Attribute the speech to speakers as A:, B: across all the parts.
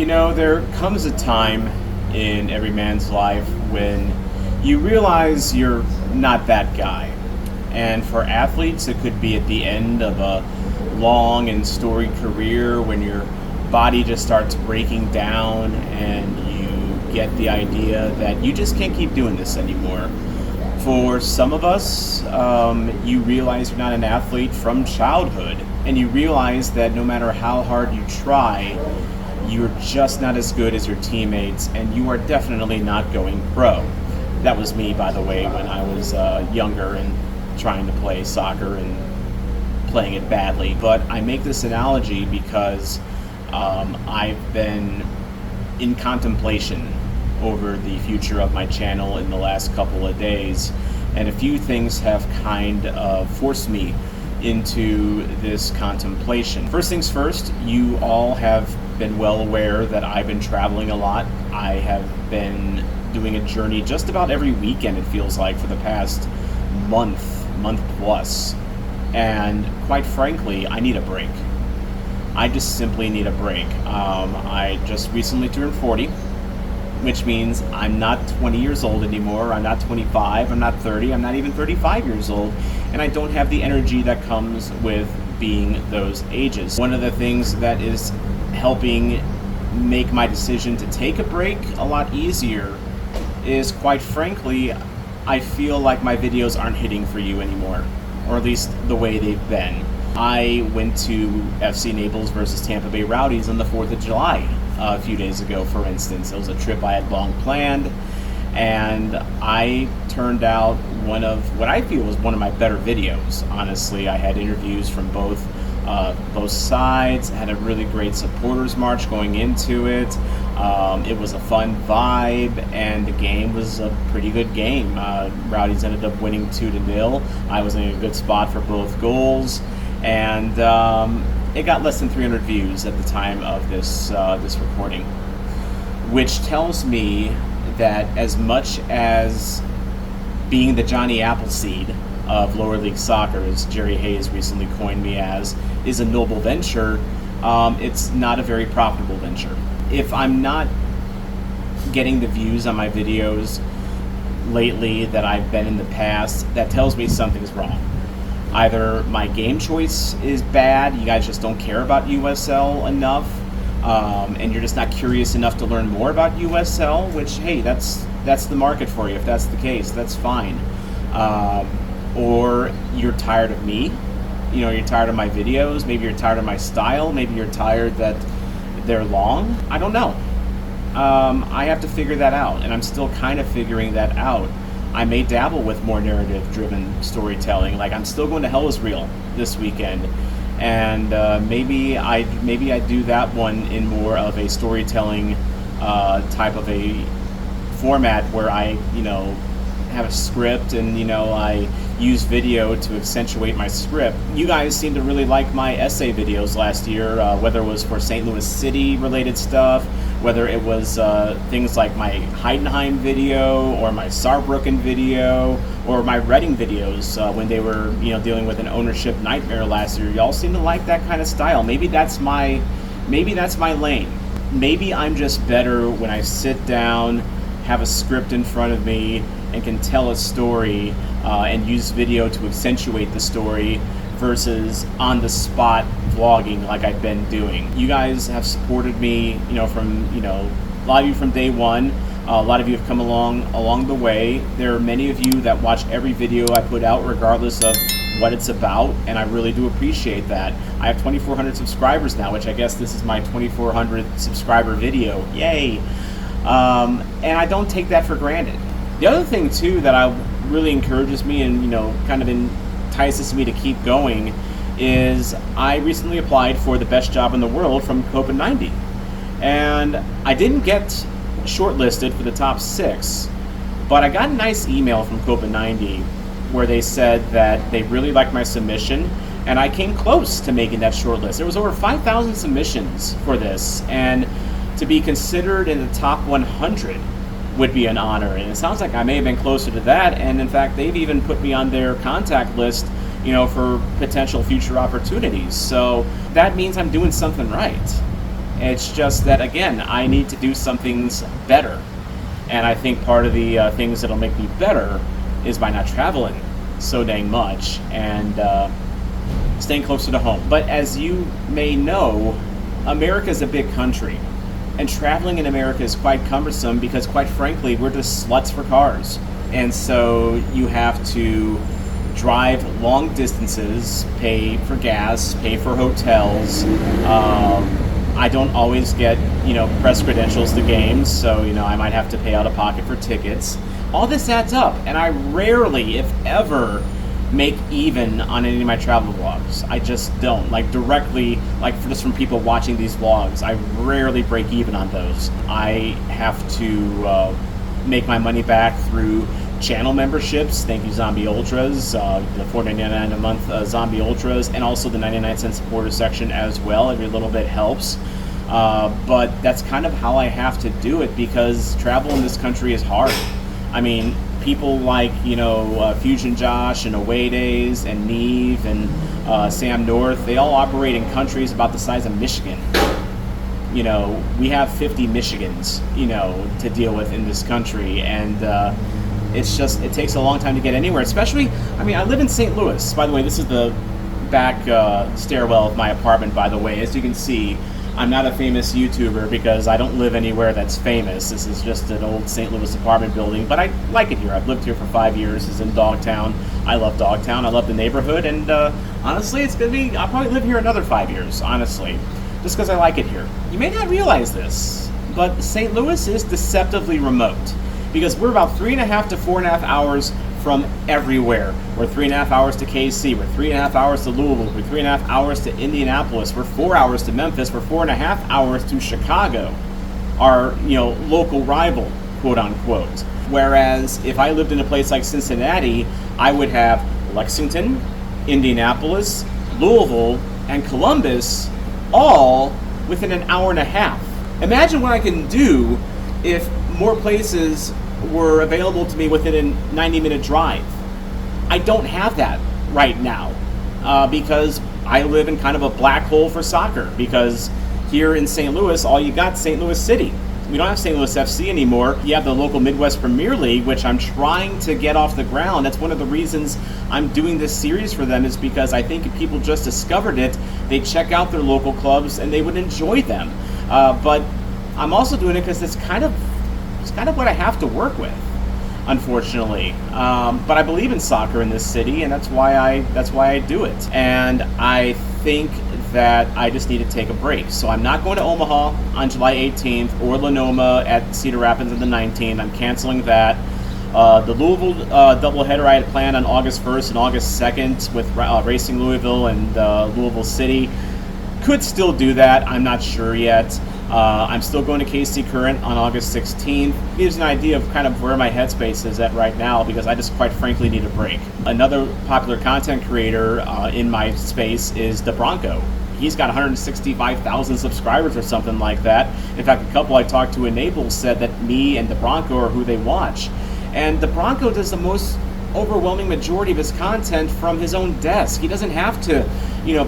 A: There comes a time in every man's life when you realize you're not that guy. And for athletes, it could be at the end of a long and storied career when your body just starts breaking down and you get the idea that you just can't keep doing this anymore. For some of us, you realize you're not an athlete from childhood, and you realize that no matter how hard you try, you're just not as good as your teammates, and you are definitely not going pro. That was me, by the way, when I was younger and trying to play soccer and playing it badly. But I make this analogy because I've been in contemplation over the future of my channel in the last couple of days, and a few things have kind of forced me into this contemplation. First things first, you all have been well aware that I've been traveling a lot. I have been doing a journey just about every weekend, it feels like, for the past month plus. And quite frankly, I need a break. I just simply need a break. I just recently turned 40, which means I'm not 20 years old anymore. I'm not 25, I'm not 30, I'm not even 35 years old, and I don't have the energy that comes with being those ages. One of the things that is helping make my decision to take a break a lot easier is, quite frankly, I feel like my videos aren't hitting for you anymore, or at least the way they've been. I went to FC Naples versus Tampa Bay Rowdies on the 4th of July a few days ago, for instance. It was a trip I had long planned, and I turned out one of what I feel was one of my better videos. Honestly, I had interviews from both sides. I had a really great supporters march going into it. It was a fun vibe, and the game was a pretty good game. Rowdies ended up winning 2-0. I was in a good spot for both goals, and it got less than 300 views at the time of this recording, which tells me that as much as being the Johnny Appleseed of lower league soccer, as Jerry Hayes recently coined me as, is a noble venture, it's not a very profitable venture. If I'm not getting the views on my videos lately that I've been in the past, that tells me something's wrong. Either my game choice is bad, you guys just don't care about USL enough, and you're just not curious enough to learn more about USL, which, hey, that's the market for you. If that's the case, that's fine. Or you're tired of me, you're tired of my videos, maybe you're tired of my style, maybe you're tired that they're long. I don't know. I have to figure that out, and I'm still kind of figuring that out. I may dabble with more narrative-driven storytelling. Like, I'm still going to Hell Is Real this weekend, and maybe I do that one in more of a storytelling type of a format where I have a script and I use video to accentuate my script. You guys seem to really like my essay videos last year, whether it was for St. Louis City related stuff, whether it was things like my Heidenheim video or my Saarbrücken video or my Reading videos when they were dealing with an ownership nightmare last year. Y'all seem to like that kind of style. Maybe that's my lane. Maybe I'm just better when I sit down, have a script in front of me, and can tell a story and use video to accentuate the story versus on-the-spot vlogging like I've been doing. You guys have supported me, from a lot of you from day one. A lot of you have come along the way. There are many of you that watch every video I put out regardless of what it's about, and I really do appreciate that. I have 2,400 subscribers now, which I guess this is my 2,400th subscriber video. Yay! And I don't take that for granted. The other thing too that really encourages me and kind of entices me to keep going is I recently applied for the best job in the world from Copa90, and I didn't get shortlisted for the top 6, but I got a nice email from Copa90 where they said that they really liked my submission, and I came close to making that shortlist. There was over 5,000 submissions for this, and to be considered in the top 100 would be an honor, and it sounds like I may have been closer to that, and in fact they've even put me on their contact list for potential future opportunities. So that means I'm doing something right. It's just that, again, I need to do some things better. And I think part of the things that'll make me better is by not traveling so dang much and staying closer to home. But as you may know, America is a big country. And traveling in America is quite cumbersome because, quite frankly, we're just sluts for cars. And so you have to drive long distances, pay for gas, pay for hotels. I don't always get, press credentials to games, so, I might have to pay out of pocket for tickets. All this adds up, and I rarely, if ever, make even on any of my travel vlogs. I just don't. Directly, just from people watching these vlogs, I rarely break even on those. I have to make my money back through channel memberships. Thank you, Zombie Ultras, the $4.99 a month Zombie Ultras, and also the 99-cent supporter section as well. Every little bit helps. But that's kind of how I have to do it because travel in this country is hard. I mean, people like, Fusion Josh and Away Days and Neve and Sam North, they all operate in countries about the size of Michigan. We have 50 Michigans, to deal with in this country, and it takes a long time to get anywhere, especially, I live in St. Louis. By the way, this is the back stairwell of my apartment, by the way. As you can see, I'm not a famous YouTuber because I don't live anywhere that's famous. This is just an old St. Louis apartment building, but I like it here. I've lived here for 5 years. It's in Dogtown. I love Dogtown. I love the neighborhood, and honestly, I'll probably live here another 5 years, honestly, just because I like it here. You may not realize this, but St. Louis is deceptively remote because we're about 3.5 to 4.5 hours from everywhere. We're 3.5 hours to KC, we're 3.5 hours to Louisville, we're 3.5 hours to Indianapolis, we're 4 hours to Memphis, we're 4.5 hours to Chicago, our local rival, quote unquote. Whereas if I lived in a place like Cincinnati, I would have Lexington, Indianapolis, Louisville, and Columbus all within an hour and a half. Imagine what I can do if more places were available to me within a 90-minute drive. I don't have that right now because I live in kind of a black hole for soccer because here in St. Louis, all you got is St. Louis City. We don't have St. Louis FC anymore. You have the local Midwest Premier League, which I'm trying to get off the ground. That's one of the reasons I'm doing this series for them is because I think if people just discovered it, they'd check out their local clubs and they would enjoy them. But I'm also doing it because it's kind of what I have to work with, unfortunately. But I believe in soccer in this city, and that's why I do it. And I think that I just need to take a break. So I'm not going to Omaha on July 18th or Lenoma at Cedar Rapids on the 19th. I'm canceling that. The Louisville doubleheader I had planned on August 1st and August 2nd with Racing Louisville and Louisville City. Could still do that. I'm not sure yet. I'm still going to KC Current on August 16th. Gives an idea of kind of where my headspace is at right now because I just quite frankly need a break. Another popular content creator in my space is DeBronco. He's got 165,000 subscribers or something like that. In fact, a couple I talked to in Naples said that me and DeBronco are who they watch. And DeBronco does the most overwhelming majority of his content from his own desk. He doesn't have to,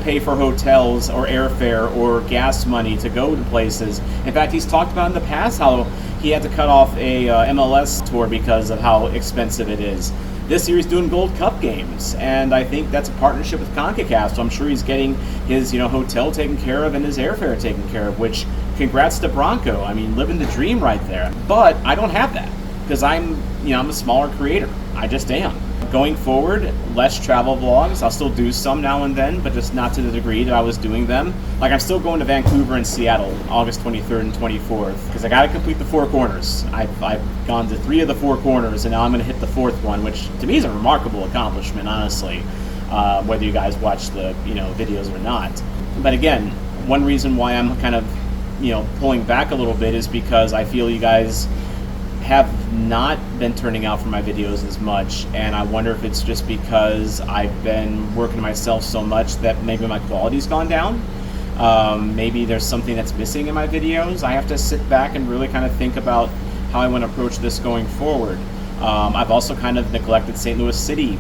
A: pay for hotels or airfare or gas money to go to places. In fact, he's talked about in the past how he had to cut off a MLS tour because of how expensive it is. This year he's doing Gold Cup games, and I think that's a partnership with CONCACAF, so I'm sure he's getting his hotel taken care of and his airfare taken care of, which congrats to Bronco. I mean, living the dream right there. But I don't have that because I'm a smaller creator. I just am. Going forward, less travel vlogs. I'll still do some now and then, but just not to the degree that I was doing them. I'm still going to Vancouver and Seattle August 23rd and 24th because I got to complete the 4 corners. I've gone to 3 of the 4 corners, and now I'm going to hit the 4th one, which to me is a remarkable accomplishment, honestly, whether you guys watch the videos or not. But again, one reason why I'm kind of pulling back a little bit is because I feel you guys have not been turning out for my videos as much, and I wonder if it's just because I've been working myself so much that maybe my quality's gone down. Maybe there's something that's missing in my videos. I have to sit back and really kind of think about how I want to approach this going forward. I've also kind of neglected St. Louis City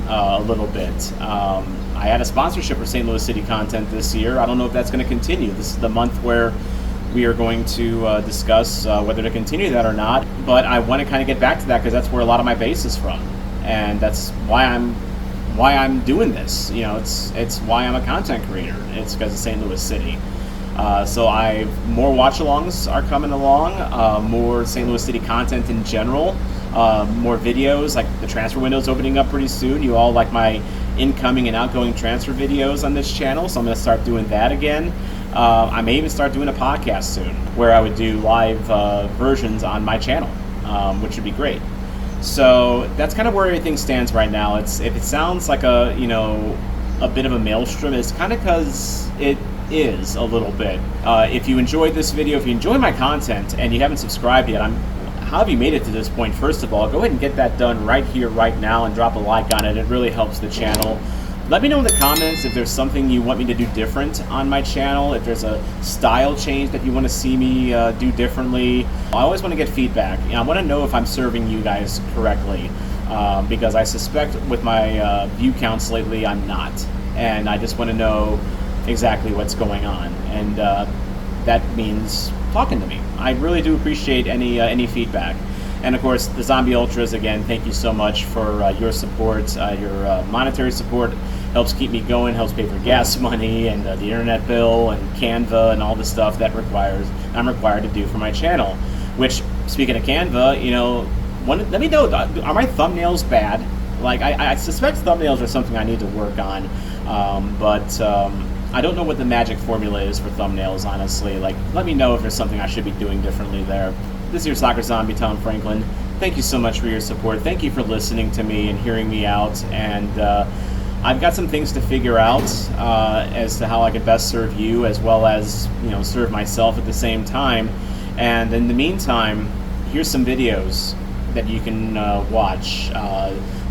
A: a little bit. I had a sponsorship for St. Louis City content this year. I don't know if that's going to continue. This is the month where we are going to discuss whether to continue that or not. But I want to kind of get back to that because that's where a lot of my base is from, and that's why I'm doing this. You know, it's why I'm a content creator. It's because of St. Louis City. So more watch-alongs are coming along, more St. Louis City content in general, more videos, like the transfer window's opening up pretty soon. You all like my incoming and outgoing transfer videos on this channel, so I'm going to start doing that again. I may even start doing a podcast soon, where I would do live versions on my channel, which would be great. So that's kind of where everything stands right now. If it sounds like a bit of a maelstrom, it's kind of because it is a little bit. If you enjoyed this video, if you enjoy my content and you haven't subscribed yet, how have you made it to this point? First of all, go ahead and get that done right here, right now, and drop a like on it. It really helps the channel. Let me know in the comments if there's something you want me to do different on my channel, if there's a style change that you want to see me do differently. I always want to get feedback. I want to know if I'm serving you guys correctly, because I suspect with my view counts lately, I'm not. And I just want to know exactly what's going on. And that means talking to me. I really do appreciate any feedback. And of course, the Zombie Ultras, again, thank you so much for your support. Your monetary support helps keep me going, helps pay for gas money and the internet bill and Canva and all the stuff that I'm required to do for my channel. Which, speaking of Canva, let me know, are my thumbnails bad? Like, I suspect thumbnails are something I need to work on, but I don't know what the magic formula is for thumbnails, honestly. Like, let me know if there's something I should be doing differently there. This is your Soccer Zombie, Tom Franklin. Thank you so much for your support. Thank you for listening to me and hearing me out. And I've got some things to figure out as to how I could best serve you, as well as serve myself at the same time. And in the meantime, here's some videos that you can watch.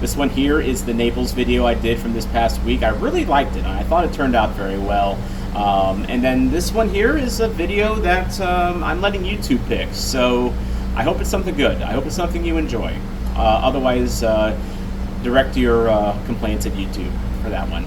A: This one here is the Naples video I did from this past week. I really liked it, and I thought it turned out very well. And then this one here is a video that I'm letting YouTube pick, so I hope it's something good. I hope it's something you enjoy. Otherwise, direct your complaints at YouTube for that one.